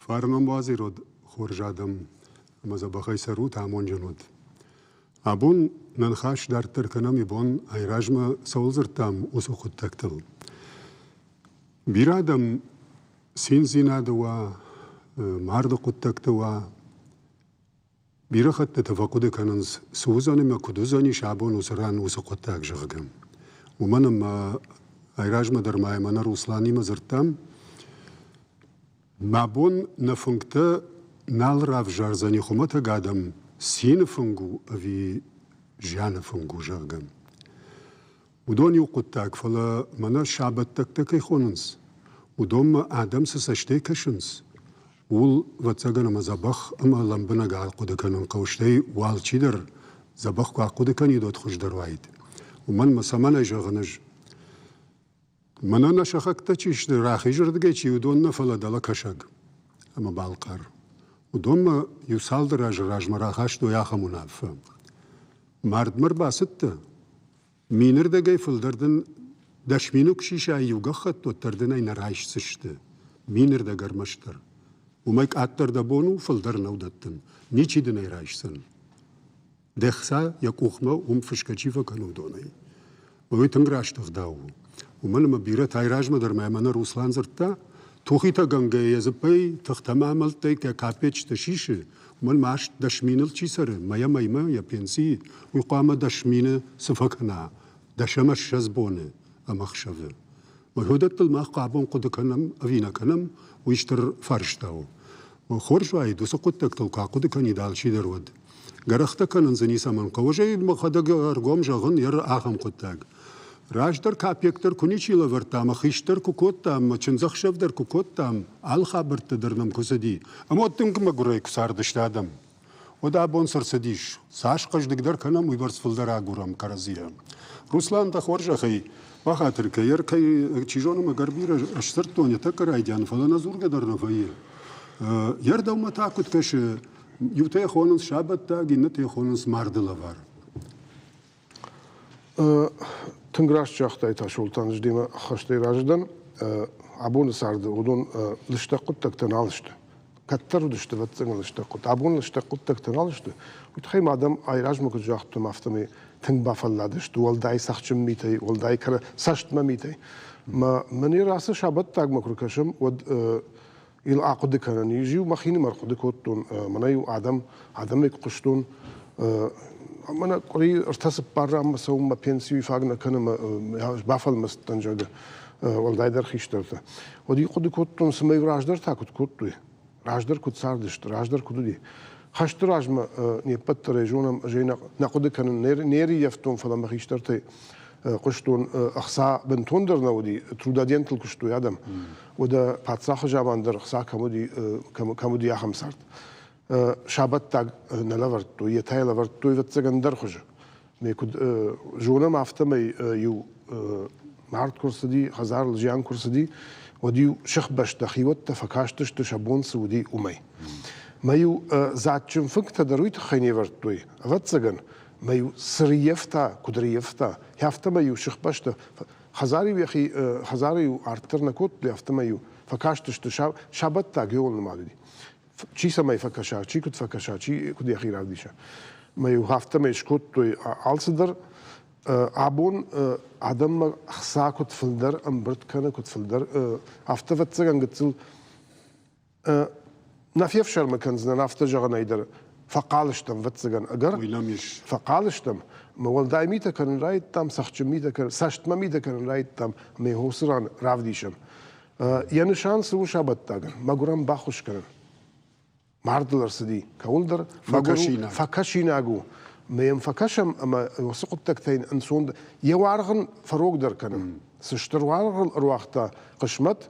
Farnam bazirod khorjadam mazabakhay sarut amon janud. Abun nanxash dar terkanam ibon ayrajma saulzertam usukhut taktal. Biradam sinzinadawa mardaqut taktawa biraqat tafaqud kanans suzani ma kuduzani shabon usran usukhut tak jagam. Umanam ayrajma darmay mana ruslani mazertam Mabon na functă nalrav jarzani khumata gadam sin fungu avi jana fungu jargam. Udon yuquttak fala mana shabat tak khonuns. Udom adam sashtay kashins. Ul vatsagana mazabakh ama lambana gal qudakan qawshtay wal chidar zabakh qudakan idot khujdar waid. Uman masamana jaganaj Manana shakakta chish de rakhijrdige chi udonna fala dala kashag ama balqar udom yusaldar rajmara khash do yakhamunaf mardmar basitta minir de gefilderden dashminuk shisha yugakhat to terdena in raish sishte minir de garmashtar umayk attar da bonu filder naudatten nichi de raishsan dexsa yakukhma fishkachifa kanudonai uitangrash tagdaw ومن مبيرة هايراج مدر ما روسلان زرتا توخيتا غنغي يزبي تختمامل تيك كابيتش تشيشه ومن ماش دشمينل تشيسر ما يا بينسي ويقام دشمينه سفكنا دشمش شزبونه امخشفه وهدت المقابون قد كنم افينا كنم ويشتر فرشتاو وخرج وايد وسقطك تلقا قد كان يدال شي درود غرخت كان زني سمن قوجي مخدق ارغوم جغن ير اخم قدك Rajdar kapyektar kunichila vartam, khishtar kukotam, chinzakhshavdar kukotam, al khabartadar nam kusadi. Amottim kmagurey kusardishtadam. Oda bon sarsadish. Sash qajdigdar kanam uybars fildar aguram karazia. Ruslan da khorjakhay. Bakhatır ki yer kay çijonum garbira ashtartoni takaraydan falan azurgadar nafayı. Yer davma takut kaş yutay khonun shabatta ginnat khonun mardila var. Tıngraş çaktay taşoltan jdiğime xaştay rajdan abun sardı odun lıştakut taktan alıştı. Kattar düştü vatsan lıştakut. Abun lıştakut taktan alıştı. Utxay adam ayraj mı kucaktı maftami tın bafalladıştı. Walday saxçım mitay, walday kara saçtma mitay. Ma mani rası şabat tagma kurkaşım od il aqdı kanani jiu maxini marqdı kottun manayu adam quştun أنا قري ارتسب برا مسوي ما بينسي فاجنا كنا ما بافل مستنجد والله در خيشترته ودي قد كنت سمي راجدر تا كنت كنت راجدر كنت ساردشت راجدر كنت دي خشت راج ما نيبت رجونا جينا نقد كان نيري يفتون فلا ما خيشترته قشتون أخسا بنتوندر نودي ترودادين تلقشتو يادم وده باتساخ جاباندر أخسا كمودي أخم سارت شابت تاج نلافرتو يتاي لافرتو يفتسجن درخجة ميكود جونا مافتمي يو معرض كورسدي خزار الجيان كورسدي وديو شخبش دخيوت تفكاشتش تشابون سودي أمي ما يو زاتشم فك تدروي تخيني ورتوي أفتسجن ما يو سريفتا كدريفتا يافتما يو شخبش خزاري ويخي خزاري يو أرترنا كوت ليافتما يو فكاشتش شابت تاج يول المالدي چی سمای فکشا چی کد فکشا چی کدی آخر آدیشه ما یو هفته میش کد توی آلسدر آبون آدم ما خسا کد فلدر برد کنه کد فلدر هفته فتسگن گتسل نفیف شرم کنزن هفته جغنای در فقالشتم فتسگن اگر فقالشتم ما ولدای میته کنن رایت تام سخچم میته کنن سشت ما میته کنن رایت تام می حسران راودیشم یعنی شانس و شابت تاگن ما گرام باخوش کنن ماردلر سدي كولدر فكاشيناغو ما ينفكشم اما وسقط تكتين انسون يوارغن فروق در كنم سشتر وارغن رواختا قشمت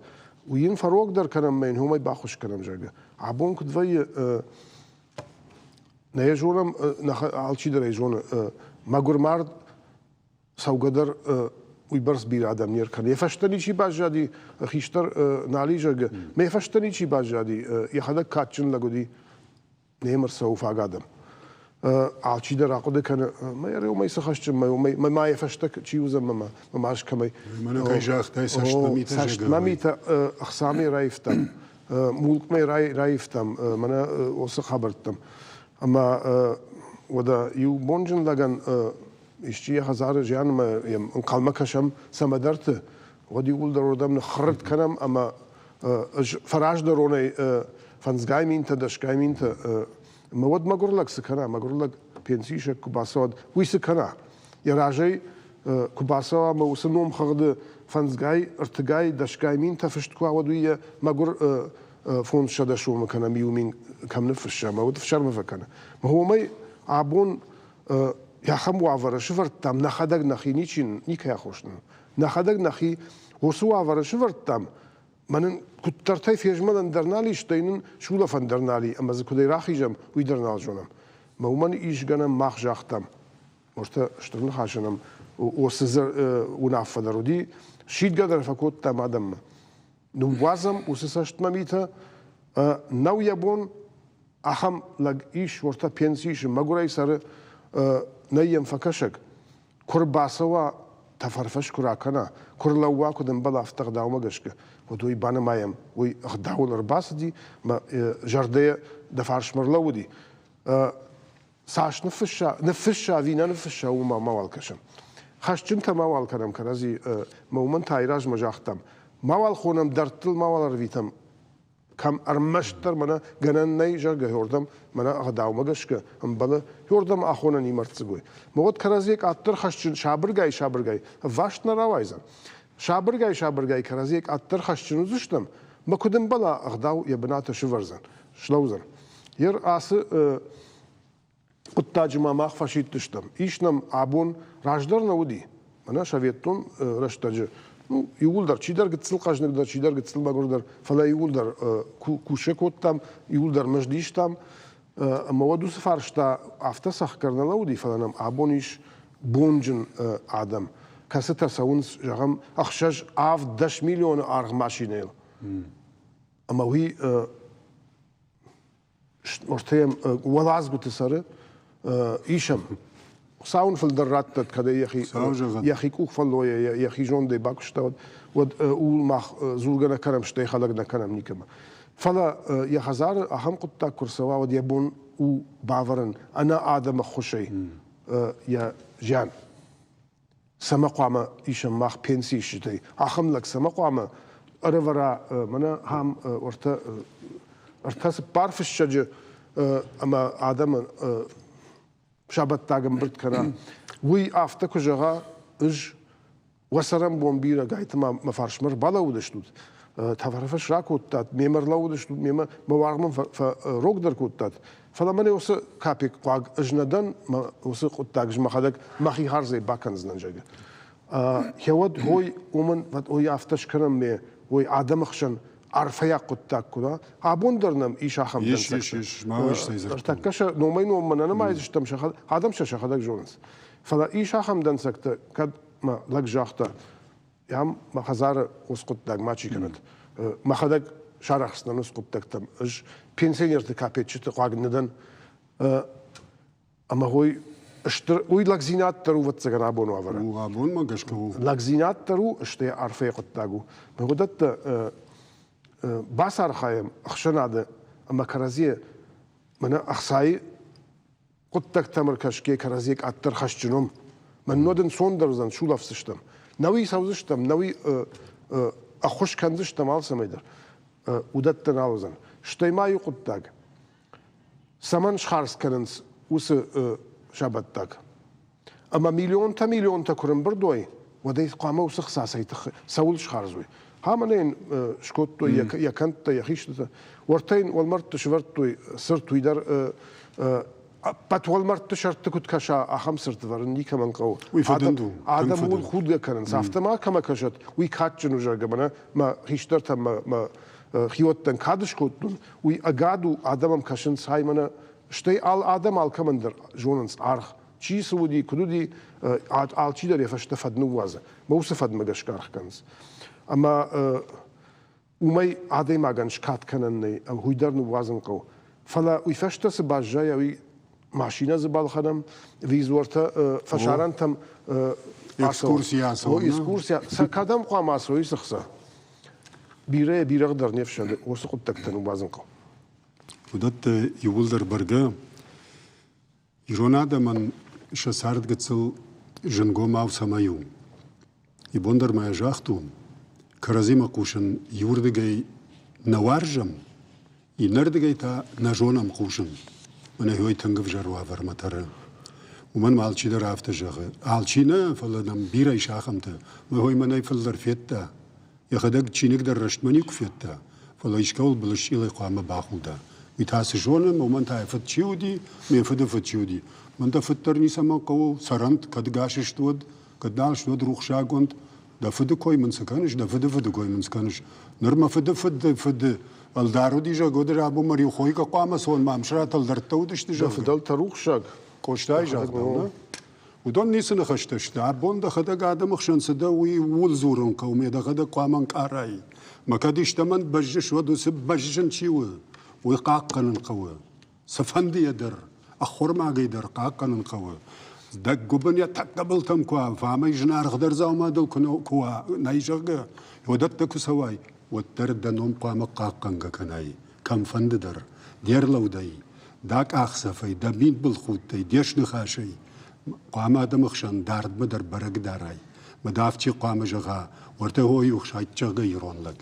وين فروق در كنم مين هما باخوش كنم جاگا عبون كدوي نيجونم alçi der يجون ماغور مارد سوغدر ويبرس بير آدم نير كان يفشتني شي باجادي خيشتر نالي جاگا ما يفشتني شي باجادي يخدا كاتشن لغودي نيمر سوف آدم alçi der عقده كان ما يري وما يسخش ما يفشتك شي وزم ما ماش كمي ما كاي جاخ تاي سشت ماميتا أخسامي رايفتا مولكمي رايفتم منا وص خبرتم اما ودا يو بونجن لغن اشتي هزار جان ما يم قلمكشم سمدرت ودي يقول درودم خرت كنم اما فراج دروني فنزغاي مينتا دشغاي مينتا مواد ما اقول لك سكنا ما اقول لك بينسيش كوباسود وي سكنا يا راجي كوباسا ما وسنوم خغد فنزغاي ارتغاي دشغاي مينتا فشتكوا ودويه ما اقول فون شدا شو مكان ميومين كم نفش ما ود فشر مفكنا ما هو مي عبون يا خم وعفر شفرت تام نخدق نخي نيشين نيك يا خوشن نخدق نخي وسو عفر شفرت تام من كترتي في جمال درنالي شتينن شو لا فندرنالي اما زكودي راخي جم ويدرنال جونم ما هو من ايش جنم ماخ جاختم مرتا شترن خاشنم وسزر ونعفدر ودي شيت قدر فكوت تام ادم نوازم وسسشت مميتا نو يبون اخم لگ ايش ورتا بينسيش مغوري سر نيم فكشك كرباسوا تفرفش كراكنا كرلوا كدن بلا افتق داو مغشك ودوي بانا مايم وي اخداو الرباس دي ما جرديه دفارش مرلو دي ساش نفشا فينا نفشا وما والكشم خاشجنت ما والكرم كرازي مومن تايراج مجاختم ما والخونم درتل ما والرويتم كم ارمشتر منا جنن نيجا جهوردم منا اخداو مغشك ام بلا يوردم اخونا نيمرتسغوي موت كرازيك اتر خاشجن شابرغاي واشنا راويزن شابرغاي كرازيك اتر خاشجن زشتم ما كدم بلا اخداو يبنات شفرزن شلوزن ير اس قطاج ما فشيت تشتم ايشنم عبون راجدر نودي منا شافيتون رشتج يقول در چیدر گتسل قاجنک در چیدر گتسل باگر در فلا يقول در کوشک وتام يقول در مجدیش تام اما ودو سفارشتا افتا سخ کرنا لودي فلانم عبونيش بونجن آدم كاستا ساونس جرام اخشج 10 مليون ارغ ماشينيل اما وي مرتيم ولاز گتسره ايشم ساون في الدرات كذا يا أخي كوخ فلو يا أخي جون دي باكشتاد ود أول مخ زوجنا كرم شتي خلقنا كرم نيكما فلا يا خزار أهم قط كرسوا ود يبون و بعفرن أنا آدم خشي يا جان سمقامة إيشم مخ بينسي شتي أخم لك سمقامة أرفرا منا هم ارتاس بارف الشجع أما آدم شابت تاجم برد كنا وي أفتكر جها إج وسرم بومبيرا قايت ما فارش مر بالا ودشتود تفرفش راكو تات ميمر لا ودشتود ميمر موارم فروق در كوتات فلا مني وس كابيك قاق إجندن ما وس قطاج ما خدك ما خي هارزي باكنز نجاجة يود هوي ومن هوي أفتش كرم مي هوي آدم خشن عرفيا قطاك كذا عبون درنم إيش أخم يش ما ويش تيزر ارتكش نومين ومن أنا ما يزشتم شخد عدم شخدك جونس فلا إيش أخم دنسكت كد ما لك جاخته يام ما خزار وسقط داق ما شيء كانت ما خدك شرخصنا نسقط تكتم إيش بينسينير تكابيت شت قاعد ندن أما هوي اشتر وي لكزينات ترو وتسجن عبون وافرا وعبون ما قشكو لكزينات ترو اشتي عرفيا قطاقو ما هودت باسار خايم أخشن هذا أما كرازية من أخصائي قطك تمر كشكي كرازيك أتر خشجنهم من نودن صندرزن شو لفسشتم نوي سوزشتم نوي أخش كنزشتم على سميدر ودت نالزن شتي ما يقطك سمن شخارس كننس وس شابتك أما مليون تكرم بردوي ودي قاموا وسخساسي سول شخارزوي هامنين شكوتو يا كنت يا خيشت ورتين والمرت شفرتو صرتو يدر بات والمرت شرت كنت كشا أخم صرت فرني كمان قو آدم مول خود كان سافت ما كما كشت وي كاتشنو جرجمنا ما خيشترت ما خيوتن كادش كوتن وي أقادو آدم كشن سايمنا شتي آدم على كمندر جوننس عرخ شي سودي كدودي على شي در يفشت فدنو وازه ما وصفد مجشكار كنز أما وماي عادي ما كانش كات كنني أو هو يدرن وازن قو فلا ويفشت سباجايا وي ماشينة زبال خدم فيزورتا فشارن تم إكسكورسيا هو إكسكورسيا سكادم قام أسوي سخسة بيرة قدر نفشل وسقط تكتن وبازنكو ودت يولدر برجا يرونا من شسارد قتل جنگو ماو سمايوم يبندر ما يجاختون كرزيما قوشن يوردگي نوارجم ينردگي تا نجونم قوشن من هوي تنگف جروا فرمتر ومن مالشي در رافت جغه آلشي نه فلنم بيرا يشاخمته ما هوي مناي فلدر فيتا يخدق چينك در رشتمني كفيتا فلا يشكول بلشيل قامه باخودا ويتاس جونم ومن تايفت چيودي ميفد فتشيودي من دا فتر نيسا من قو سرنت قد غاشش تود قد دالش تود روخ شاقوند دا فد كوي من سكانش دا فد كوي من سكانش نرما فد الدارو ديجا قدر ابو مريو خوي قامه سون ما مشرات الدرتودش ديجا فدل تروخ شاق كوشتاي جاقنا ودون نيسن خشتش دا بون دا خدا قادم خشن سدا وي ولزورن قومي دا خدا قامن قاراي ما كديش تمن بجش ودو سب بجشن شيو ويقاقن قوه سفندي يدر اخور ما قيدر قاقن قوه دق قبن يتقبل تم كوا فامي جنار خدر زاو ما دل كوا نايجا ودت كسواي وترد نوم قام قاقن كناي كم فند در دير لو داي داك اخسفي دمين بالخوتي ديش نخاشي قام ادم خشن دارد بدر برق داراي مدافچي قام جغا ورته هو يخشاي جغا يرون لك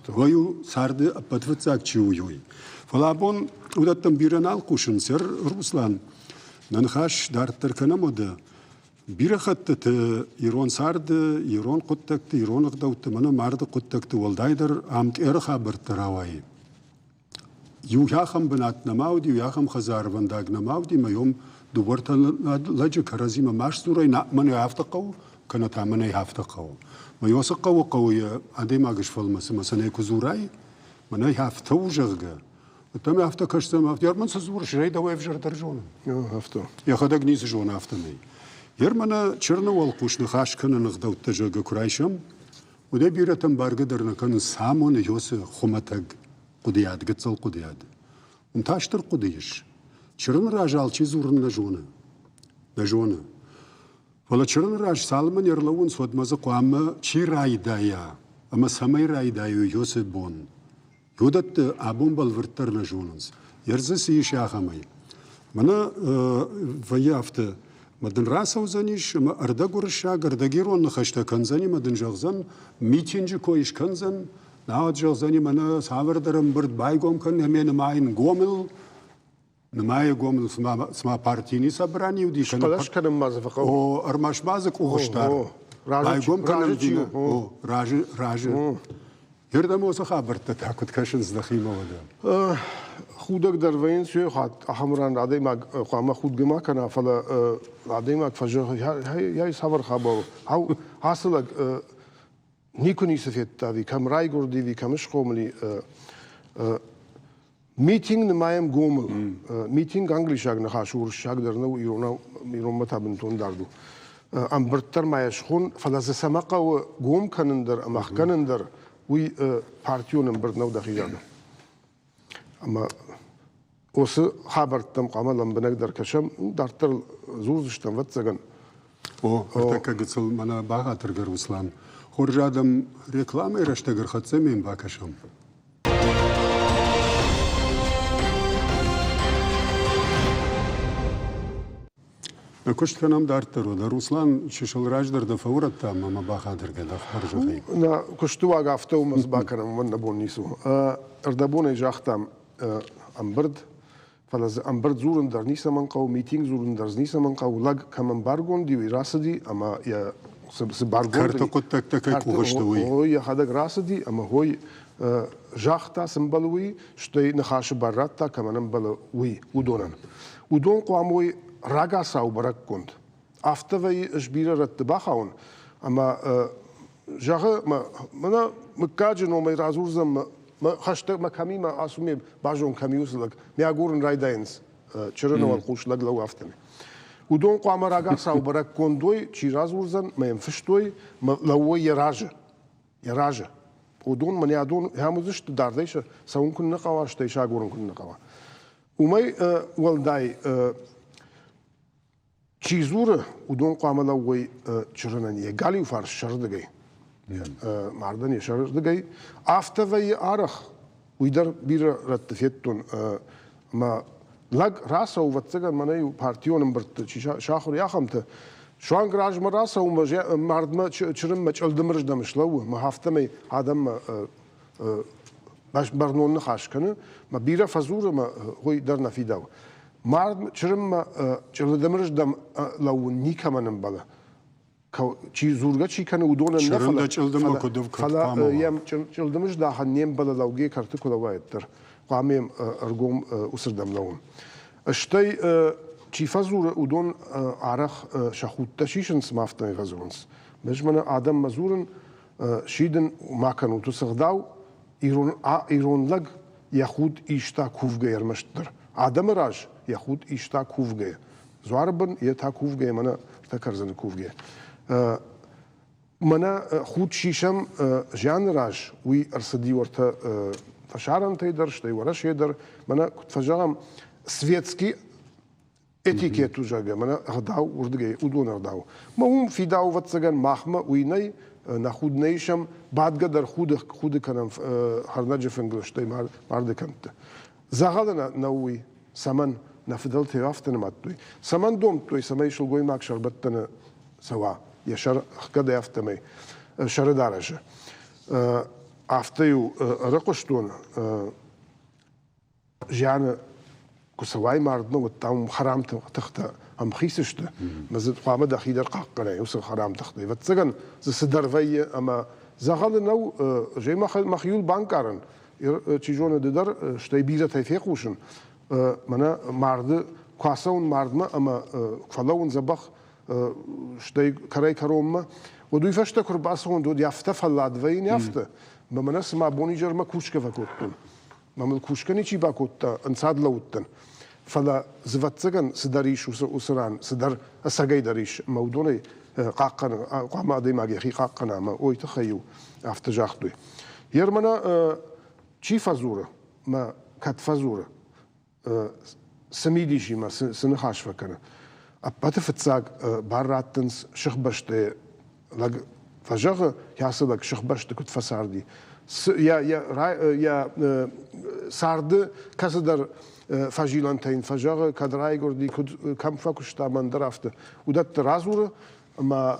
ويو سارد بتفتزاك تشيوي فلابون ودتم بيرنال قوشن سر روسلان ننخاش دار تركنا مده بير خطت يرون سارد يرون قدتك يرون قدوت من مارد قدتك والدايدر عمت ار خبر تراوي يو ياخم بنات نماودي ياخم خزار بنداق نماودي ما يوم دورت لجك كرزي ما ماش سوري من يفتقو كانت من يفتقو ما يوسقو قوي عندي ما قشفل مثلا كزوراي من يفتو جرجه تم يفتكش تم يفتر من سزور شري دا ويفجر درجون هفتو يا خدق نيس جون هفتني يرمنا تشرنا والقوش نخاش كنا نغدو تجاق كرايشم وده بيرتم بارقدرنا كان سامون يوس خمتق قدياد قتصل قدياد ومتاشتر قديش تشرنا راجال چي زورن نجونا ولا تشرنا راج سالمن يرلون سود مزا قوام چي راي دايا اما سمي راي دايو يوس بون يودت أبون بالورتر نجونس يرزس يشاخمي منا ويافت مدن راسه وزنيش ما أردقور الشاق أردقيرون نخشتا كنزني مدن جغزن ميتينج كويش كنزن نهاد جغزني منا ساور درم برد بايقوم كن همين ماين قومل نماي قومل سما بارتيني سبراني ودي شقلاش كان مازفقه او ارماش مازك وغشتار بايقوم كن راج يردم وسا خبرت تاكد كاشن زدخيمه ولا خودك در وين شو خات احمران عادي ما قام خود جما كان فلا عادي ما فجر هي صبر خبر هاو حاصلك نيكوني سفيت تاوي كم راي غردي في كمش قوملي ميتينغ نمايم قومل ميتينغ انجليش اغنا خاشور شاق درنا يرونا متا بنتون داردو ام برتر ما يشخون فلا سمقه وقوم كنندر امخ كنندر وي بارتيون برنو دخيجانا اما اوس خبرتم قاملم بنقدر كشم دارتر زوزشتم واتسغن ارتكا قصل منا باغا ترغر وسلان خرجادم ريكلامي رشتغر خدسمين باكشم كشت كنام دارترو در روسلان ششل راج در دفورت تام ما باخادر كده خرج غيب نا كشتو عقفتو مزباكنا من نبون نيسو اردبون جاختم امبرد فلز امبرد زورن در نيسا من قو ميتينغ زورن در نيسا من قو لگ كم بارغون دي راسدي اما يا سبارغون كارتا قد تك كوشتوي هو يا حدق راسدي اما هو جاختا سمبلوي شتي نخاش باراتا كمان بلوي ودون قاموي راجع ساو برك كنت أفتوي إشبيرة رتباخون أما جاه ما منا مكاجنو ما يرازور زم ما خشت ما كمي ما أسمي باجون كميوس لك مياغورن رايدينز شرنا والقوش لك لو أفتني ودون قام راجع ساو برك كنت دوي شي رازور زن ما ينفشتوي لو يراجع ودون من يادون همزش دارديش ساون كن نقاواش تيشاغورن كن نقاوا وماي والداي چیزوره ودون قاملا وی چرنن یه گالی فارس شردگی Mardan yaşardı gay. Afta ve arah uydar bir rattifettun ma lag rasa uvatsagan manay partiyonun bırttı şahur yaxamtı. Şu an grajma rasa mardma çırım maç öldümürüz demişlavu. Ma hafta mey adam baş barnonun haşkanı ma bira fazura ma huy dar nafidav. Mard çırım ma öldümürüz dem lavu nikamanın bala. Çi zurga çi kanı udona ne Çırımda çıldıma kuduv fala yem çıldımış da hannem bala lavge kartı kulavayettir. Qamem argom usırdam lavum. Ashtay çi fazura udon araq şahutta şişin smaftay fazurns. Mejmana adam mazurun şidin makan utusagdav ironlag yahud işta kuvga yermiştir. Adam raj yahud işta kuvga. Zuarban yeta kuvga mana takarzan kuvga. Mana xud şişem jan raj wi arsadi orta фашаран тейдер, что его расшедер, мана кутфажам светский этикет уже, мана гдау урдгей, удон гдау. Маум фидау ватсаган махма уйнай нахуднейшам бадгадар худы канам харнаджефенгл, что марде канте. Загалана науи саман нафидал терафтен маттуй. Саман дом той самай шулгой мак шарбаттана сава. Яшар хкада яфтамай шарадараша. Автою ракоштон жана кусавай мардно вот там харам тахта ам хисышты мазит қама да хидар қаққана юсы харам тахта ватсаган за сидарвай ама загал нау жей махюл банкаран чижона дедар штай биза тайфекушин мана марды квасаун мардма ама квалаун забах штай карай каромма ودوی فشت کرباسون دو یافته فلاد وین یافته من اسمع بونی جرم کوشک وکوتن من کوشکنی چی باکوتا انساد لوتن فلا زواتزگن سداریش وسران سدار سگای داریش مودونی قاقن قام ادی ماگی قاقن ما اوی تخیو یافته جاختوی یرمنا چی فزوره ما کات فزوره سمیدیشی ما سنخاش فکنه ابات فتزاگ باراتنس شخبشته lag فجأة يحصل لك شخبش تكت فساردي يا سارد كسدر فاجيلانتين فجأة كدراي قردي كد كم فكشتا من درافته وده ترازور ما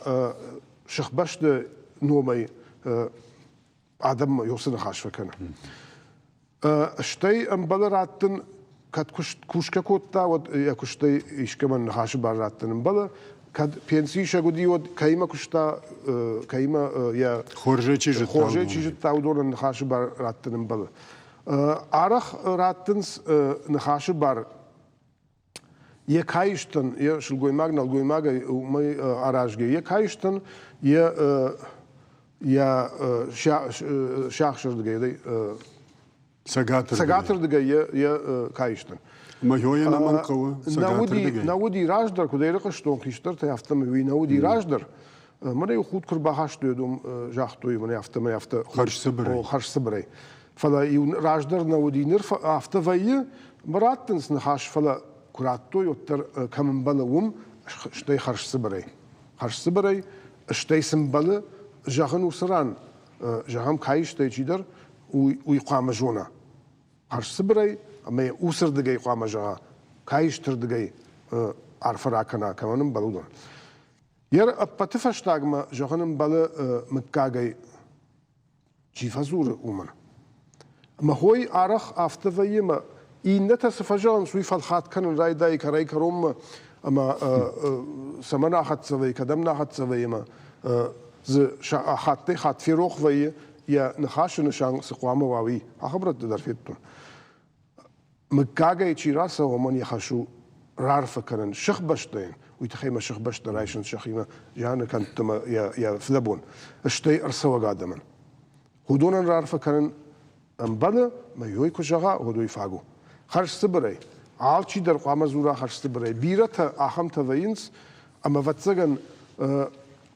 شخبش ده نومي آدم يوصل خاش فكنا اشتي ام بلراتن كد كوشكا كوتا ود يكشتي إيش كمان خاش باراتن بلا kad pensisha gudi od kaima kushta kaima ya خورجه چیزی تاودون نخاش بر راتنم بله آرخ راتنس نخاش بر یه کایشتن یه شلگوی ماگ می آراجگی یه کایشتن یه شاخشر دیگه سگاتر دیگه یه کایشتن ما هوی نمان قوه نودی راجدر کدای رقشتون خیشتر تا یافتم وی نودی راجدر من یه خود کرباهاش دیدم جاختوی من یافته خرش سبری فلا یون راجدر نودی نرف یافته وی مراتنس نخاش فلا کراتوی اتر کمن بالوم شتی خرش سبری شتی سنبال جهان وسران جهان کایش تیجیدر وی قام جونا خرش سبری اما اوسر دگی قام جها کایشتر دگی عرفراکنا کمانم بالودن یر ابتفشتاگ ما جهانم بال متکاگی جیفازور اومن ما هوی آرخ آفتوی ما این نتصفجان سوی فلخات کنن رای دای کرای کروم اما سمنا خط سوی کدم نخط سوی ما ز خط فیروخ وی یا نخاش نشان سقوام واوی خبرت در فیتون مكاجي تشيراسا ومن يخشوا رارفة كان شخ بشتين ويتخيم شخ بشت رايشن شخيمة جانا كانت يا فلبون اشتي أرسوا قادما هدونا رارفة كان أمبلا ما يويكو شغا هدو يفاقو خرج سبري عالشي در قامة زورا خرج سبري بيرتا أخم تفاينس أما فتسغن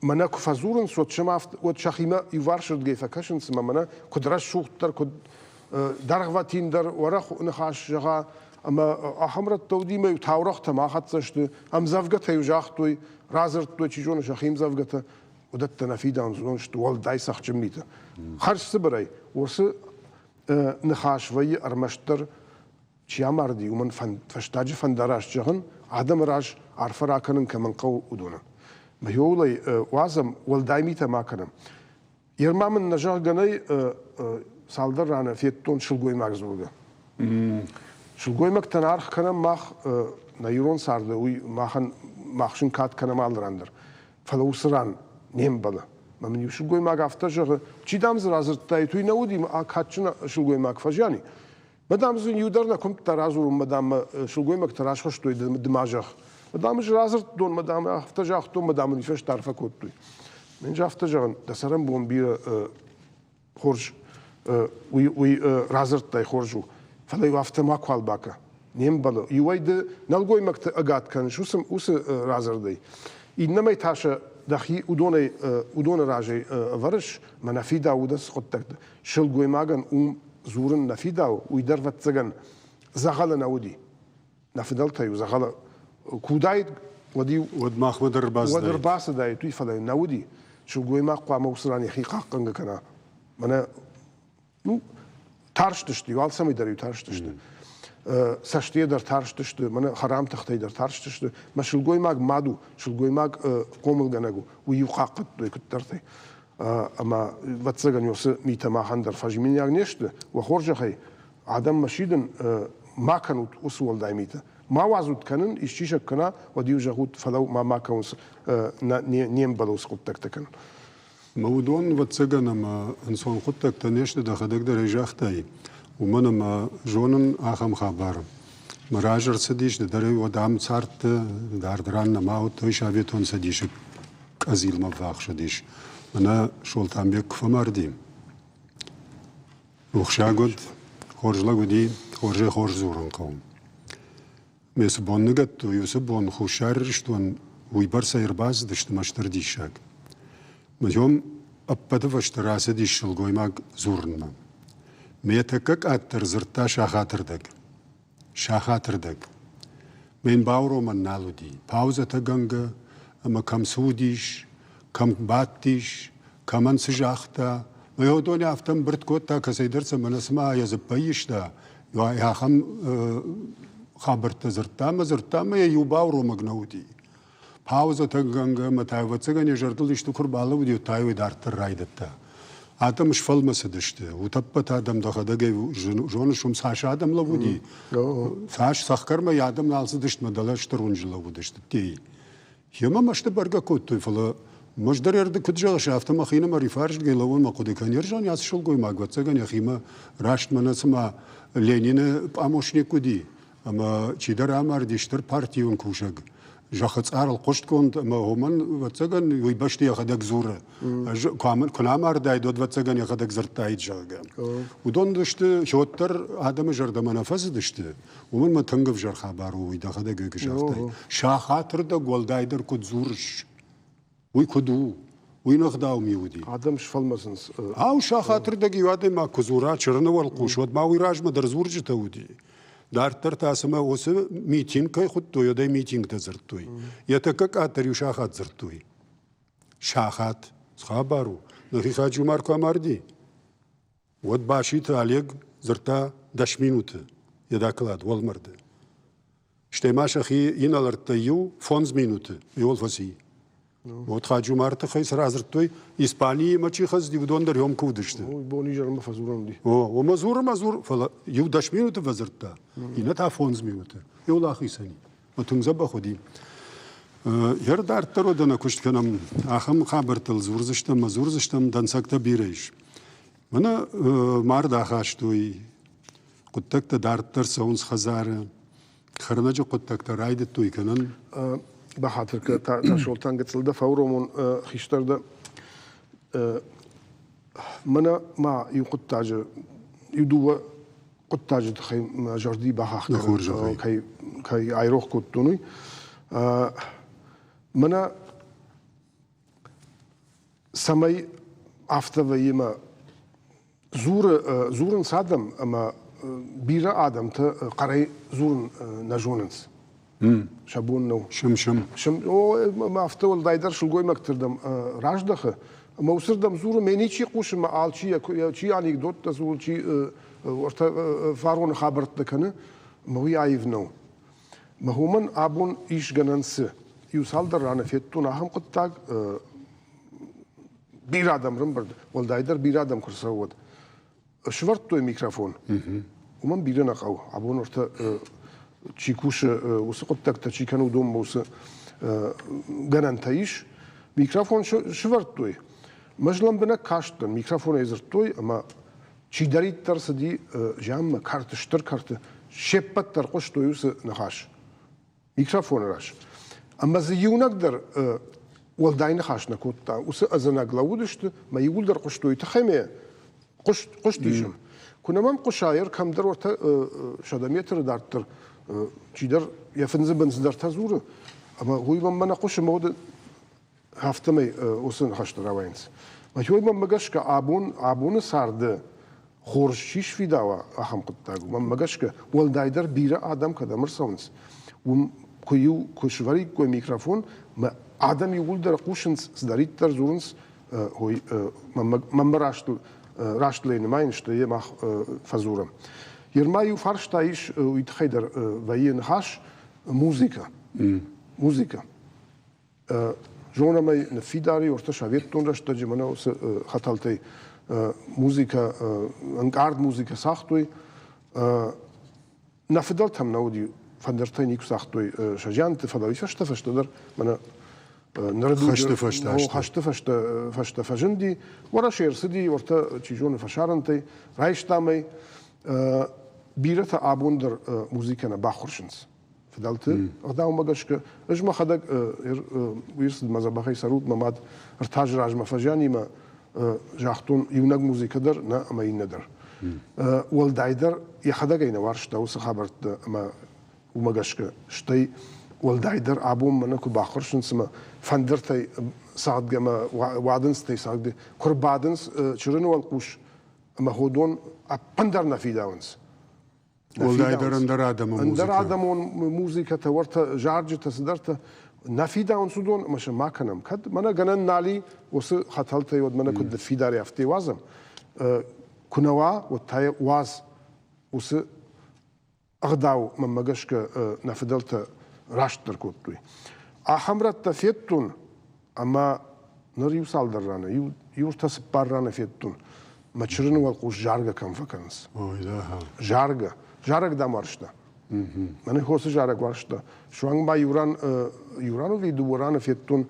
منا كفازورن صوت شمافت وتشخيمة يوارشد جيفا كشنس ما منا كدرش شوختر كد درغواتين در ورخ نخاش جغا اما احمرت تودي ما تاورخ تما خطشت ام زفغت يجاختوي رازرت تو چيجون شخيم زفغت ودت نفيدا زونش والداي سخ جميته خرج سبري وس نخاش وي ارمشتر شياماردي ومن فشتاج فندراش جهن عدم راج عرف راكن كمن قو ودونا ما يولي وازم والداي ميتا ما كنم يرما من نجاح جناي سالدر رانا في تون شلقوي ماغزوغا شلقوي ماك تنارخ كنم ماخ نيرون ساردوي ماخشن كات كنم الراندر فلو سران نيم بلا ما من يشلقوي ماغ افتجر چي دامز رازر تاي توي نودي ما كاتشنا شلقوي ماغ فجاني مدام زين يودرنا كم ترازور مدام شلقوي ماك تراش خوش توي دماجخ مدام رازر دون مدام افتجر تو مدام نيفش تعرف كوت توي من جا افتجر دسرم بون بير خرج وي رازر تاي خرجو فلا يوافت ما قال باكا نيم بلا يويد نلقوي ماك اقات كان شو سم اوس رازر دي انما يتاشا دخي ودون راجي ورش منافيدا ودس قدك شلقوي ماغن زورن نفيدا ويدر فتزغن زغل نودي نفدل تايو زغل كوداي ودي ودماغ ودر باس داي توي فلا نودي شلقوي ما قوا موسراني حقيقه كنا منا نو تارشتشتي والسمي دريو تارشتشتي سشتي در تارشتشتي منا حرام تختي در تارشتشتي ما شلقوي ماغ مادو شلقوي ماغ قومل غنغو ويقاقت دوي كترتي اما واتزغن يوس ميتا ما هندر فاجمين يغنيشت وخرجخي عدم مشيدن ما كانوا اصول دايميتا ما وازود كانن اشيش كنا وديو جهود فلو ما كونس نيم بلوس قلتك تكن مودون واتزغن ما انسان قلتك تنيشت دخدك درجاختي ومن ما جونن اخم خبر مراجر سديش دري ودام صارت داردران ما وتشافيتون سديش ازيل ما فاخ شديش أنا شولتان بيك فمارديم وخشاقود خورج لقودي خورج زورن قوم ميس بون نقط ويوسبون خوشار رشتون ويبر سيرباز دشت مشتر ديشاق مجوم أبدا فشتراسة ديش شلقوي ماق زورنا ميتكك أتر زرتا شاخاتر دك من باورو من نالو دي باوزة تغنغ أما كم سوديش كم باتيش كمان سجاختا ما يودوني أفتم برد كوتا كسيدرس من اسمها يزبايش دا يا خم خبرت زرتا ما يوباورو مغنودي باوزة تغنغ متاوتسغن يجردل يشتكر بالو ديو تايو دارتر رايدتا آدم مش فل مسدشته وتبت آدم دخدگه جونشم ساش آدم لودي ساش سخكر ما يادم نالسدشت مدلش ترونج لودشت تي يما مشت برگا كوتو فلا مش در يرد كتجا شافت ما خينا ما ريفارج جلوون ما قد كان يرجع ياس شل قوي ما قوت سجن يا خيما راشت من اسمه لينين باموشني كودي اما تشيدر امر ديشتر بارتيون كوشق جاخت ار القشت كنت ما هما وتسجن ويبشتي ياخدك زوره كان امر داي دود وتسجن ياخدك زرتايد جاغا ودون دشت شوتر ادم جرد منافس دشت ومن ما تنقف جر خبر ويداخدك جاختي شاخاتر دا غولدايدر كود زورش ويكدو وينخداو ميودي عدم شفلمسنس او شاخاتر دقي وادي ما كزورا چرنه والقوشود ما ويراج ما در زورج تودي دار تر تاسما وس ميتين كاي خود تو يداي ميتينغ تزرتوي يتكك اتر شاخات زرتوي شاخات خبرو نخي خاجو ماركو ماردي ود باشيت عليك زرتا 10 минут يداكلاد والمرد شتيماش اخي ينالرتيو فونز минут يول فسي вот хаджу марта хай сразртой Испании мачи хаз дивдон дар ём кудышты бoni жарма фазурам ди о мазур фала ю 10 минут вазрта ина та 15 минут ёл ахисани матун заба ходи ярдар тародана куштканам ахам хабартыл зурзыштам мазурзыштам дансакта бирейш мана марда хаштой куттакта дартар саунс хазара خرناجو куттакта райдет той канан بخاطر تا شولتان قتل ده فورمون خيشتر ده منا ما يقطاج يدو قطاج تخي جردي بخاخ كي ايروخ كوتوني منا سمي after يما زورن صادم اما بيرا ادم تا قري زورن نجوننس شابون نو شم او ما افتول دايدر شلقوي مكتردم راجدخه ما وصردم زور مني چی قوش ما آلچی یا چی anekdot das wohl چی ورته فارون خبرت دکنه ما هو عيف نو ما هو من ابون ايش جننس يوصل در رانه فيتون اهم قطاق bir adam rımbırdı. Ol dayder bir adam kursa oldu. Şvart toy mikrofon. Uman birine kav. Abun orta çikuş usu quttakta çikan udum usu garantayış. Mikrofon şvart toy. Majlan bana kaçtın. Mikrofon ezert toy ama çidarit tarsı di jam kartı ştır kartı şeppat tar qoş toyusu nahaş. Mikrofon raş. Ama ziyunak der والداين خاشنا كوتا وس أزنا قلاودشت ما يقول در قشتوي تخيمة قشت ديجم كنا ما قشاير كم در ورتا شدميتر دارتر شي در يفنز بنز در تزوره أما هو يوم ما نقش مود هفتمي وسن خشت راوينس ما هو يوم ما جش كعبون سارد خورش شيش في دوا أهم قطاقو ما مجش كوالدايدر بيرا آدم كده مرسونس كشوري كوي ميكروفون ما آدم يقول در قوشنس زداريت در زورنس هوي ما راشت لين ما ينشتي ما فزورم يرما يفرش تايش ويتخيدر وين هاش موسيقى جونا ما نفيداري ورتش هفيتون رشت جمنا وس خطالتي موسيقى انقارد موسيقى ساختوي نفدلت هم نودي فندرتين يكو ساختوي شجانت فضاوي فشتدر منا خشت فشتفجندي ورا شير سدي ورتا تشيجون فشارنتي رايشتامي بيرتا ابوندر موزيكنا باخورشنس فدلت اقدام ماغشك اجما خدك ويرسد مزبخي سرود مماد ارتاج راجما فجاني ما جاختون يونغ موزيكا در نا ما يندر والدايدر يخدك اين وارشتا وس خبرت ما وماغشك شتي والدايدر ابوم منكو باخورشنس ما فندرتي ساعد جما وعدنس تي ساعد كربادنس شرنو والقوش ما هودون ابندرنا في داونس والدايدر اندر آدم موسيقى تورتا جارج تصدرت نفي داونس دون مش ما كنم كد منا جنن نالي وس خطلتي ود منا كد في داري افتي وازم كنوا وتاي واز وس اغداو من مغشك نفدلت راشتر كوتوي أحمرت تفيتون أما نريو سالدرانا يو تسبارانا فيتون ما تشرنو والقوش جارجا كم فكرنس جارج دا مارشتا من هوس جارج وارشتا شوان با يورانو في دورانا فيتون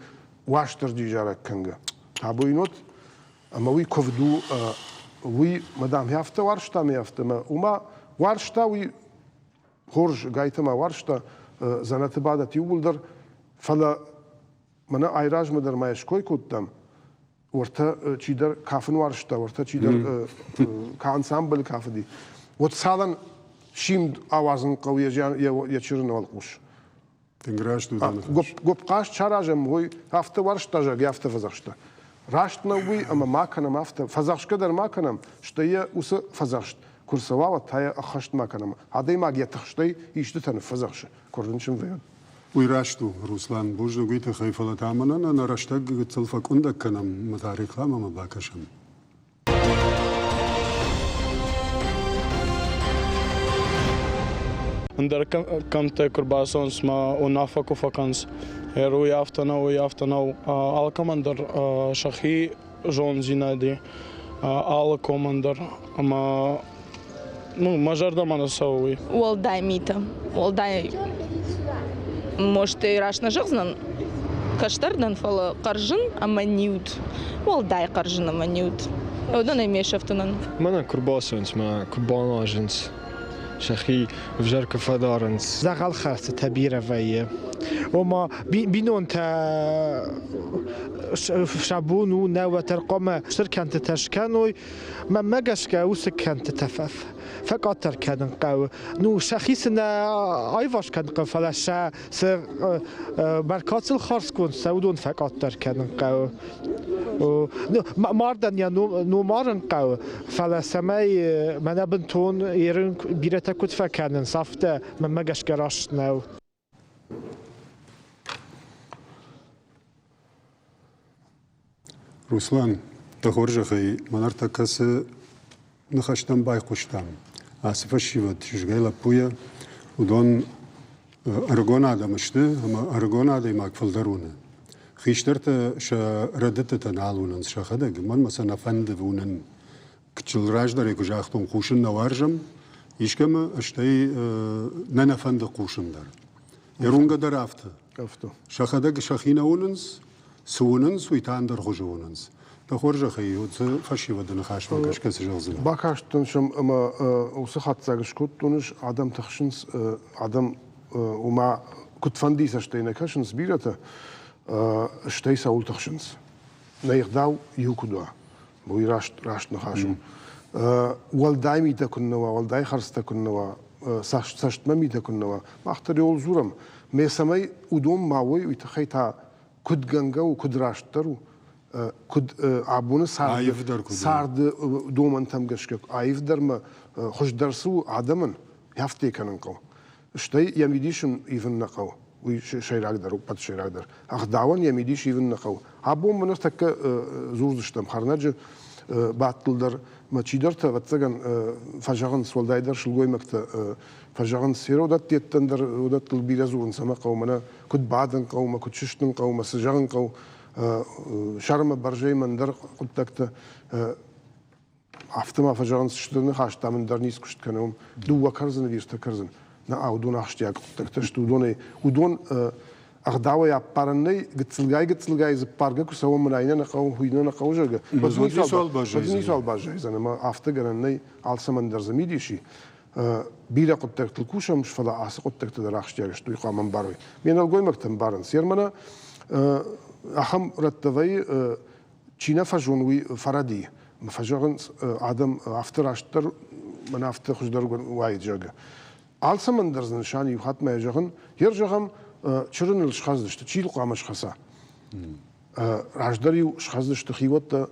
واشتر دي جارج كنجا هابو ينوت أما وي كوفدو وي مدام هيافتا وارشتا ميافتا ما وما وارشتا وي هورج غايتا ما وارشتا زنات بعد يولدر فلا منا ايراج مدر ما يشكوي كوتم ورتا چيدر كافن وارشتا ورتا چيدر كانسامبل كافدي وتصالن شيم اوازن قويه يچرن والقوش تنگراش دو قاش چاراجم هوي هفته وارشتا جا يافته فزاشتا راشتنا وي اما ما كان هفته فزاش قدر ما كانم شتيه وس فزاشت كورسوا وتاي اخشت ما كانم هذا ما يتخشتي يشتتن فزاش كورنشم ويد ويراشتو روسلان بوجدو قيت خيفلة تعملنا أنا راشتك تصلفك عندك كنم متاريخ لما ما باكشم Under kam te kurbasons ma unafaku fakans eru yaftanau al commander shahi John Zinadi al commander ama мажарда мана сауи. Уолдай мита. Уолдай может и рашна жагзнан. Каштардан фала каржын аманиут. Уолдай каржын аманиут. Одан имеш автонан. Мана курбасонс, мана курбанаженс. شخي وفجرك فدارنس زغال خاصة تبيرة فيا وما بينون تا شابونو نوا ترقم شركة تتشكنوي ما جشكا وسكن تتفف فقط تركن قو نو شخيصنا أيواش كان قفلاشا س مركز الخرس كون سودون فقط تركن قو ماردن يا نو مارن قو فلسماي من بنتون يرن بيرتا كنت فكان صفته ما جشكا راش نو Руслан, тахоржахай, манарта касы нахаштам бай куштам. Асфашиват, жгайла пуя, удон аргона да мышты, ама аргона да имак фалдаруна. Хиштарта ша радата таналунан шахада, гман масана фанды вунан кчил раждаре кужахтун кушын наваржам, ишкама аштай нана фанды кушындар. Ярунга дарафта. Авто. Шахада шахина унанс, суунанс, уйтандар хужунанс. Тахоржахай, удза фашивада нахашма кашкасы жалзына. Бакаштын шым ама осы хатсагыш куттуныш адам тахшынс адам ума кутфандиса штейна кашынс бирата штей саул тахшынс. Наихдау юкудуа. Буй рашт нахашым. Уалдай мита куннава, уалдай харста куннава, саштма мита куннава. Махтари ол зурам. Месамай удом мауй уйтахайта кудганга у кудрашттару. Куд абуны сарды доман там гашкак. Айфдар ма хождарсу адамын яфте кананқау. Штай ямидишын ивен нақау. Уй шайрагдар, пат шайрагдар. Ахдаван ямидиш ивен нақау. Абун мынық такка зурдыштам. Харнаджы баттылдар мачидарта ватсаган фажаган свалдайдар шылгоймакта фажаган сера удат теттандар удат бирязуын сама қаумана куд бадан қаума, куд шыштын қаума, сыжаган қау шарма баржаймандар куттакта автома фажаган сыштыны хаштамындар нис куштканам дуа карзын вирста карзын на аудун ахштяк куттакта штудоны удон Ахдава я паранный гцилгай запарга кусава мрайна на кау хуйна на кау жага. Бадни сол бажай занама автогаранный алсамандар замидиши бира куттактыл кушам шфала асы куттакты дарахштяг что ихаман барой. Мен алгоймактан баран сермана ахам раттавай чина фажунуи фаради. Фажаган адам автораштар мана авто хуждар вай жага. Алсамандар заншани хатма жаган ер жагам чырын шхаздышты, чил қамаш хаса. Раждарю шхаздышты хивотта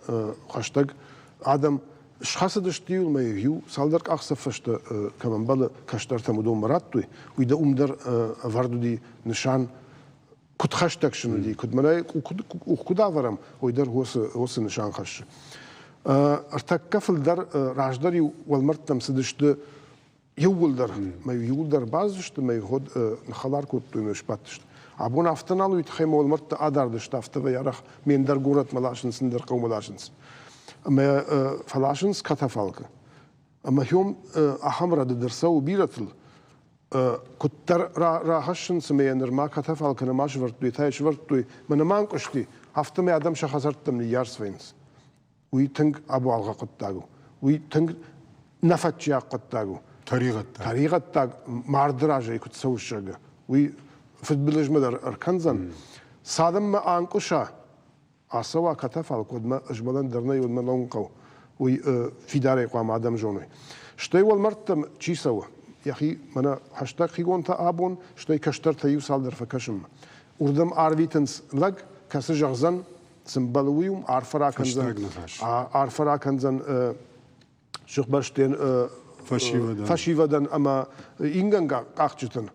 хаштаг адам шхасадышты юлмай ю салдар ақсафашты камамбалы каштарта мудом мараттуй, уйда умдар вардуди нишан куд хаштаг шынуди, куд марай куда варам, уйдар хосы нишан хашты. Артак кафылдар раждарю валмарттам садышты Югулдар, май югулдар базышты, май ход нахалар куттуймеш паттышты. Абун автоналу итхайм олмарта адардышты, автова ярах мендар город малашынс, ндар қау малашынс. Ама фалашынс катафалка. Ама хем ахамрады дырсау биратыл, куттар рахашынс мейнер ма катафалка намаш вартуй, тайш вартуй, манаман кушти, автоме адам шахазарттам ли ярсвайнс. Уй тынг абу алға куттагу, уй тынг нафатчия куттагу. طريقة معردراجة يكون تسوي الشجع وي في البلج مدر أركنزن صادم ما أنكشة عصوا كتف على كود ما أجملن درني ودما لونقو وي في داري قام عدم جوني شتى والمرتم شي سوا يا أخي منا هاشتاج خيون تأبون شتى كشتر تيو صادر فكشم وردم عربيتنس لق كسجغزن سنبلويهم عرفرا كنزن شوف باشتين فشيفدان أما إنجا قاعدتن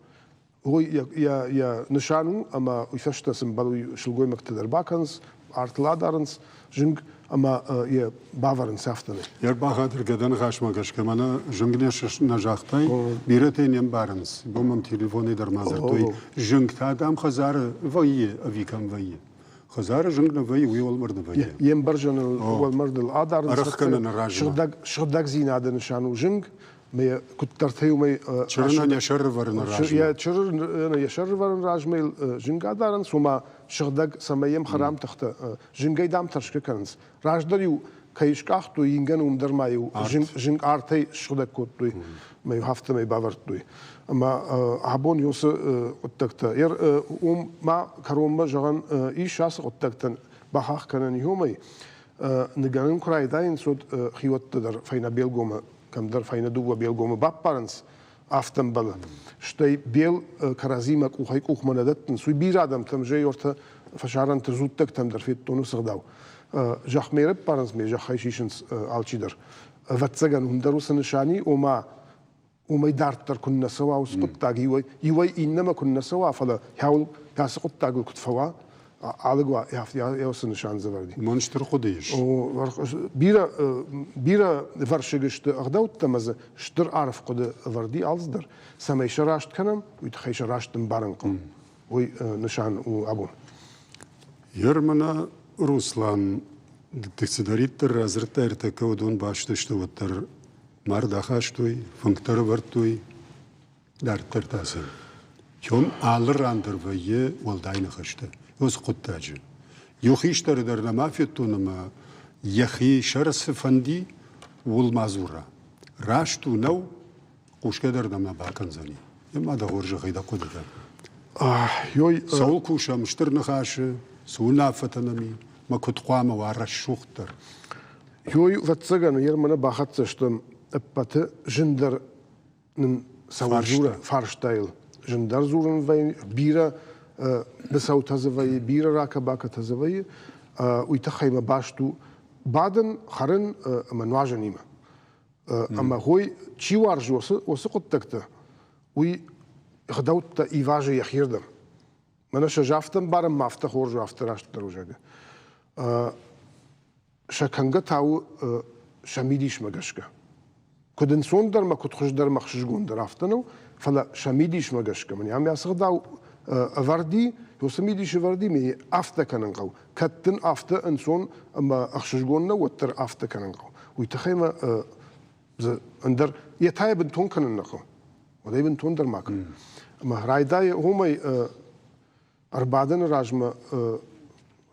هو يا نشانو أما يفشت سنبالو شلقوي مكتدر باكنس أرتلا دارنس جنگ أما يا بافرن سافتني يا باخاتر كدن غاش ما غاش كمان جنگنيش نجاختاي بيرتين يم بارنس بومم تليفوني در مازر توي جنگ تادم خزار ويه أفيكم ويه خزار جنگنا ويه ويولمرد ويه يم برجن والمرد الآدار شغدك زين هذا نشانو جنگ مي كترتيو مي شرنا يشر ورن راج يا شر يشر ورن راج مي جنگ دارن سوما شغدك سميم حرام تخت جنگي دام ترشك كنس راج دريو كيشكاختو ينگن در مايو جنگ ارتي شغدك كوتوي مي هفته مي باورتوي اما عبون يوس قتكتا ير ما كروم جغن ايشاس قتكتن بحق كنن يومي نگانن كراي داين سود خيوت در فينا بيلغوم كم در فينا دو بيلغوم بابارنس افتن بل شتي بيل كرازيمك وهيك وخمندتن سوي بيرادم تم جاي ورت فشارن تزوتك تم در فيت تونو سغداو جاخمير بارنس مي جاخيشيشنس الچيدر واتسغن هندروس نشاني وما يدارتر كنا سوا وسقط تاجي يوي إنما كنا سوا فلا حاول تاسقط تاجو كتفوا алгва я усын нишан заварди منشتر خوديش бира варшигишты агдауд тамазы штыр арф куды варди алздыр самай шарашт канам уйт хай шараштым барын кым ой нишан у абун يرمنا روسلان تكسداريت الرازرت ارتكا ودون باشتشت وتر مردخاشتوي فنكتر ورتوي دار ترتاسن يوم آلر راندر ويه والداين خشته يوز قطاجه يوخيشتر در نما فيتونما يخي شرس فندي والمازورة راشتو نو قوشكا در نما باكن زني يما دا غورجه غيدا قددا يوي سول كوشا مشتر نخاشه سول نافتنمي ما كنت قوامه وارش شوختر يوي فتسجن يرمنا باخاتشتم ابات جندر نن سوزورة فارشتايل جندر زورن وين بيرا بساو تزوي بيرا راكا باكا تزوي ويتخيم باشتو بعدن خرن منواجنيما اما هوي تشيوارج وسقط تكتا وي خدوت ايواجي يخيردم من شجافتم بارم مافتا خور جافتا راشت دروجاده شكنجا تاو شميديش مغشكا كدن سوندر ما كنت خش در مخشش جوندر افتنو فلا شميديش مغشكا من يام ياسغداو وردي يوسميديش وردي مي افتا كننقو كتن افتا انسون اما اخشش جونا وتر افتا كننقو ويتخيما اندر يتاي بنتون كننقو ودا بنتون در ماك اما رايداي همي اربعدن راجما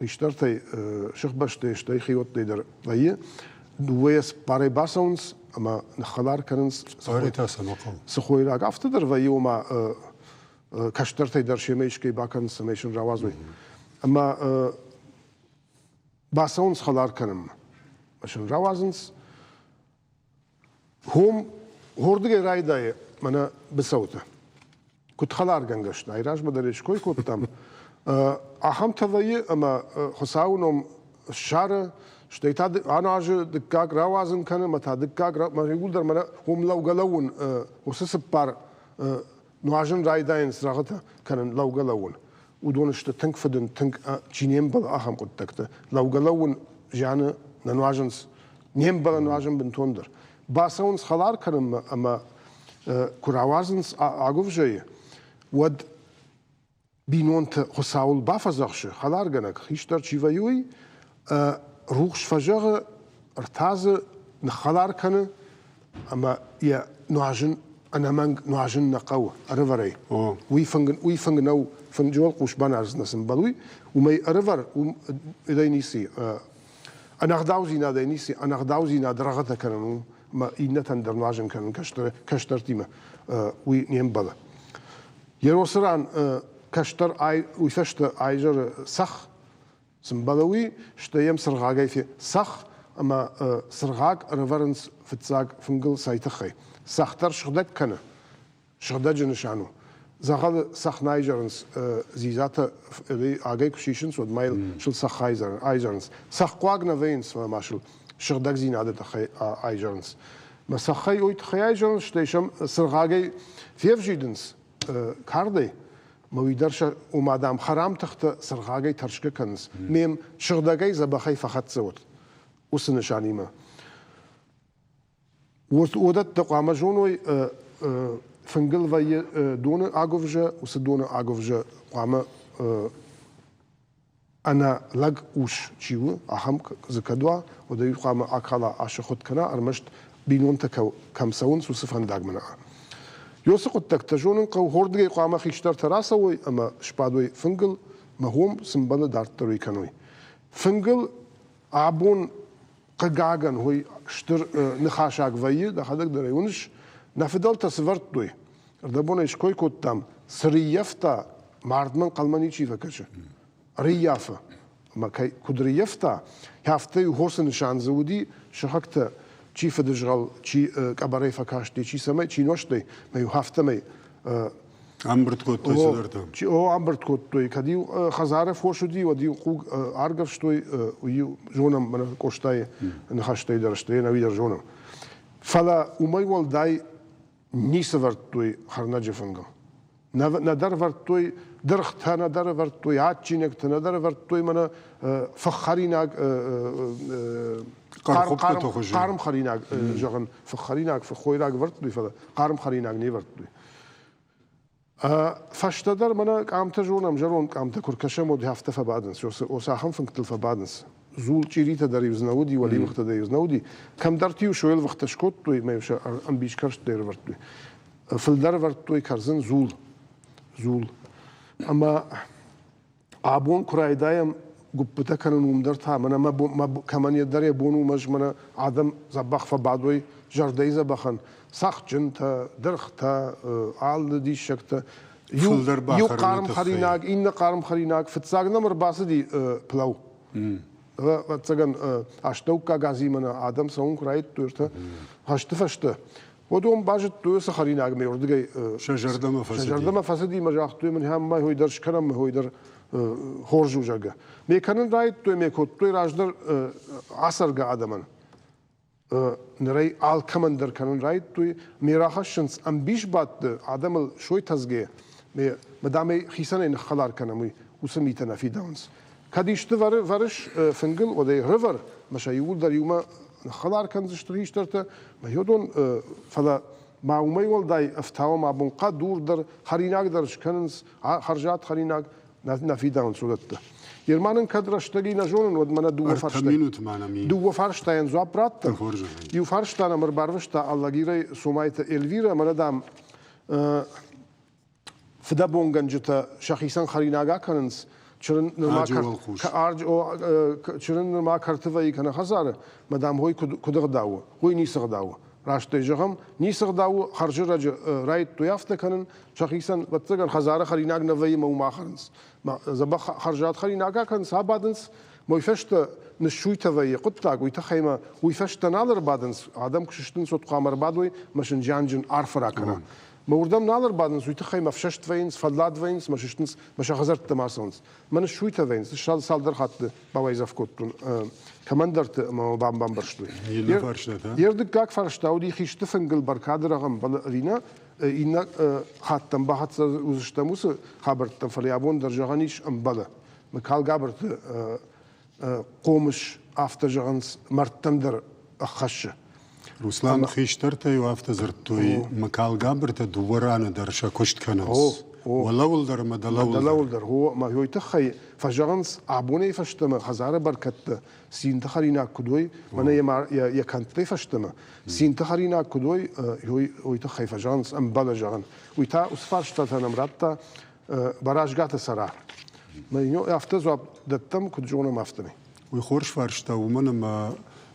اشترتي شيخ بشتي شتي خيوت ديدر ويه دويس باري باسونس اما نخلار كرنس سخوي راك افتدر ويه وما كشترتي در شيميش كي باكن سميشن راوازوي اما باسونس خلار كرم عشان راوازنس هم هوردغي رايداي منا بسوته كنت خلار جنگشت ايراج مدرش كوي كوبتام اهم تضيي اما خساونم الشارع شتيتاد انا اجي دكاك راوازن كان متى دكاك ما يقول در منا هم لو قلون وسس بار نواجن رايداين سراغتا كان لو قلون ودون شت تنك فدن تنك جينيم بل اهم قد تكت لو قلون جانا نواجنس نيم بل نواجن بنتوندر باسونس خلار كان اما كراوازنس اغوف جاي ود بينونت خساول بافزخش خلار جنك خيشتر تشيفايوي روخش فجر ارتاز نخلار كان اما يا نواجن انا من نواجن نقوى ارفري ويفنج نو فنجول قوش بانارز نسم بلوي ومي ارفر داينيسي انا غداوزينا داينيسي انا غداوزينا درغتا كانوا ما إنتن در نواجن كان كشتر تيمة وي نيم بلا يروسران كشتر اي ويفشت ايجر سخ سمبلوي شتيم سرغاغي في سخ اما سرغاغ ريفرنس فتزاغ فنجل سايتخي سختر شغدك كان شغدك جنشانو زغل سخ نايجرنس زيزاتا اللي اغاي كشيشنس ود مايل شل سخ ايجرنس سخ قواغنا فينس ماشل شغدك زينادة تخي ايجرنس ما سخي اويت خي ايجرنس شتيشم سرغاغي فيفجيدنس كاردي ما ويدرش ومادام خرام تخت سرغاغي ترشك كنس ميم شغدغي زبخي فخت زوت وسنشانيما ودت تقام جونوي فنجل في دون اغوفجا وسدون اغوفجا قام انا لق وش تشيو اهم زكدوا ودا يقام اكلا اشخط كنا ارمشت بينون تكو كم سونس وسفن داغمنا يوسق التكتجون قو هوردغي قام خيشتر تراسوي اما شبادوي فنجل ما هم سمبل دارتروي كانوي فنجل عبون قاغان هو شتر نخاشاك في دا خدك دريونش نفدل تصورت دوي دبون ايش كوي كوتام سريفتا ماردمن قلماني چي فكش ريافه ما كاي كدريفتا هافتي هورسن شانزودي شحكت چي فدجغل چي كباري فكاشتي چي سمي چي نوشتي ما يهافت مي امبرت كوت صدرتم چي او امبرت كوت توي كدي خزاره فوشدي ودي قوق ارغف شتوي ويو جونم من كوشتاي نخاشتي درشتي نويدر جونم فلا ومي والداي نيسفرت توي خرناجي فنگم ندر ورتوی درخت ندر ورتوی عادچینک ندر ورتوی من فخریناگ قارم خریناگ جگن فخریناگ فخویراگ ورتوی فلا قارم خریناگ نی ورتوی فشتدر من قامت جونم جرون قامت کرکشم و هفته فبادنس وساهم فنكتل فبادنس زول چیریت در یوزنودی ولی وقت در یوزنودی کم درتیو شویل وقت شکوت توی میوش ام بیش کرش در ورتوی فلدر ورتوی کرزن زول اما آبون کرایدایم گوبته کنن ومدر تا من ما کمان یدر بونو مج من آدم زبخ فبادوی جردی زبخن سخت جنتا درختا آل دی شکتا یو قارم خریناگ این قارم خریناگ فتساگ نمر باسدی پلاو و تساگن اشتوکا گازی من آدم سون کرایت تویرتا هشت فشته ودوم باجت تویس خریناگ میوردگی شجردم فسدی مجاخت توی من هم ما هوی درش کنم هوی در خورجو جگه میکنن رایت توی میکوت توی راجدر عصر گا آدمن نرای آل کمان در کنن رایت توی میراخشنس ام بیش باد آدم شوی تزگه مدامی خیسانه نخلار کنم وسمیت نفی داونس کدیشته ورش فنگل و دی رور مشایول در یوم خلار کنزشتریش درته مهیودون فلا معومی ولدای افتاو معبون قد دور در خریناگ درش کننس خرجات خریناگ نفی داونس ولدته يرمانن كدرشتگي نجونن ود من دو فرشتاين زواب برات يو فرشتانا مر بارفشتا الله غيري سومايت الفيرا من دام فدا بونغنجتا شخيسان خريناغا كننس چرن نما كارج او چرن نما كرتوي كن هزار مدام هوي كدغ داو هوي نيسغ داو راشته جهم نيسغ داو خرج رج رايت تو يافته كنن شخيسان بتسغن خزاره خريناغ نوي مو ماخرنس زبا خرجات خريناغا كن سابادنس مويفشت نشويته وي قطاق ويتخيمه ويفشت نالر بادنس ادم كشتن صوت قامر بادوي مشن جانجن عرفرا كنا موردم نالر بادنس ويتخيمه فشت وينس فلاد وينس مششتنس مش خزرت تماسونس من شويته وينس شال سالدر خط باويزف كوتن كمان درت ما بام برشتوي يردك كاك فرشتاو دي خيشت فنجل بركاد رقم بالرينا إن خاتم بحث وزشتموس خبرت فليابون درجانيش أمبلا مكال جابرت قومش أفتر جانس مرتندر أخشة روسلان خيشترت يوافت زرتوي مكال جابرت دوران درشة كشت كناس ولول در مدلول در هو ما هو يتخي فجانس عبوني فشتما خزارة بركت سين تخرينا كدوي من يا كانت فشتما سين تخرينا كدوي هو يتخي فجانس أم بلا جان ويتا أسفارشتا تنمرتا براج قات سرا ما ينو أفتزوا دتم كدجونا مافتني ويخورش فارشتا ومن ما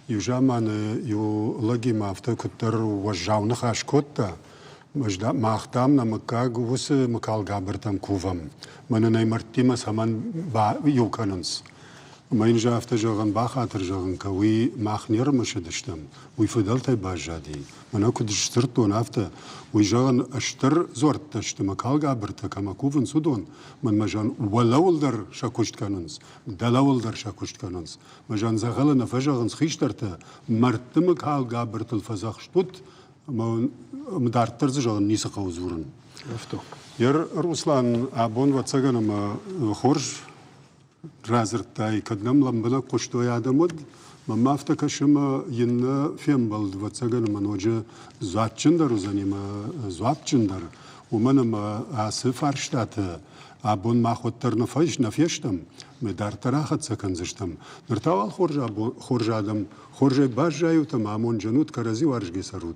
يجامن يلقي مافتا كتر وجاونا خاش كوتا مجدا ما اختامنا مكاغ وس مكال غابرتم كوفم من نيمرتيمس همان با يوكننس ما ينجا افتجغن باخاطر جغن كوي ماخنير مشدشتم ويفضلت باجادي من كنت اشترت ونافتا ويجغن اشتر زورت تشت مكال غابرت كما كوفن سودون من مجان ولول در شاكوشت كاننس دلول در شاكوشت كاننس مجان زغلنا فجغن خيشترت مرتم مكال غابرت الفزاخ شتوت ما مدارتر زجاجن نيسا قوزورن. ير روسلان عبون واتساقنا ما خورج رازرتاي كدنم لمبلا قشتو يادمود ما افتكشما ين فيم بلد واتساقنا من وجه زواتشندر وزاني ما زواتشندر ومن ما آسف عرشتات عبون ما خودتر نفيشتم مدارتر آخد سكن زشتم نرتاوال خورج عدم خورج باش جايو تمامون جنود كرزي وارجي سرود